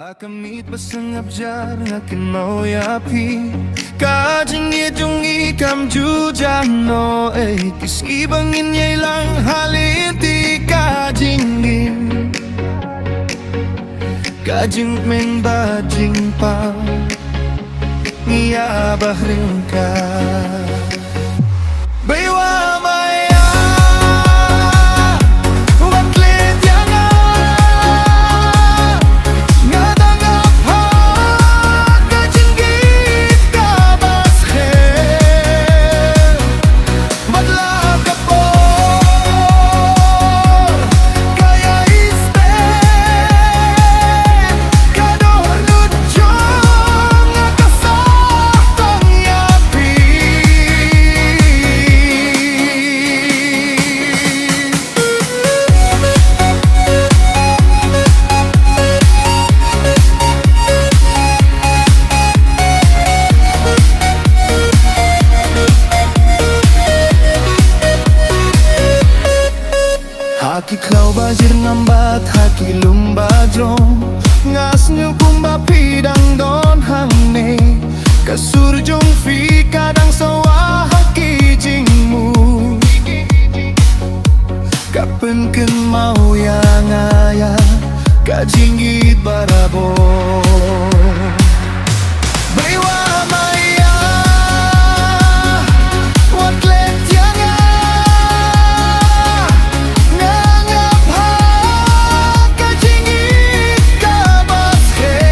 Akamit basang abjar nga kinauyapi Kajingit yung ikam jujano Kisibangin niya ilang haliti kajingin Kajing men bajing pa Ngiyabah rin ka Baywa maya Watlit yan nga Nga tangap ha Kajinggit ka basher Madla ka po Kaya iste Kadornut dyan Nga kasaktang yapi Haki klau bajir ngambat haki lumbadrong Ngas nyo kumba pidang don hamne Kasurjong fi kadang sawa haki jingmu Kapen ken mau yang aya Kajinggit barabo Baywa maya Watlet yang Ngangap ha Kajinggit ka basher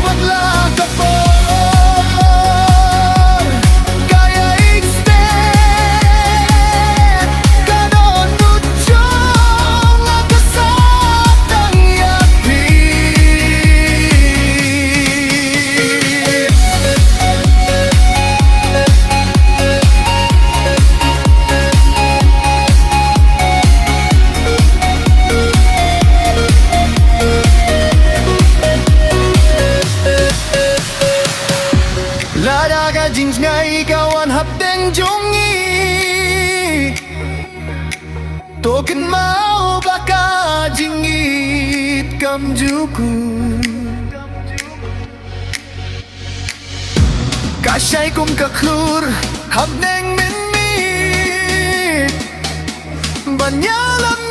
Wala ka po Kaya extend Kadonut dyan Nga kasaktang yapi Lada ka jeans nga ikaw ang hapdeng jongi Token mau baka jingit kamjuku Kasyay kum kaklur hapdeng minmi Banyalam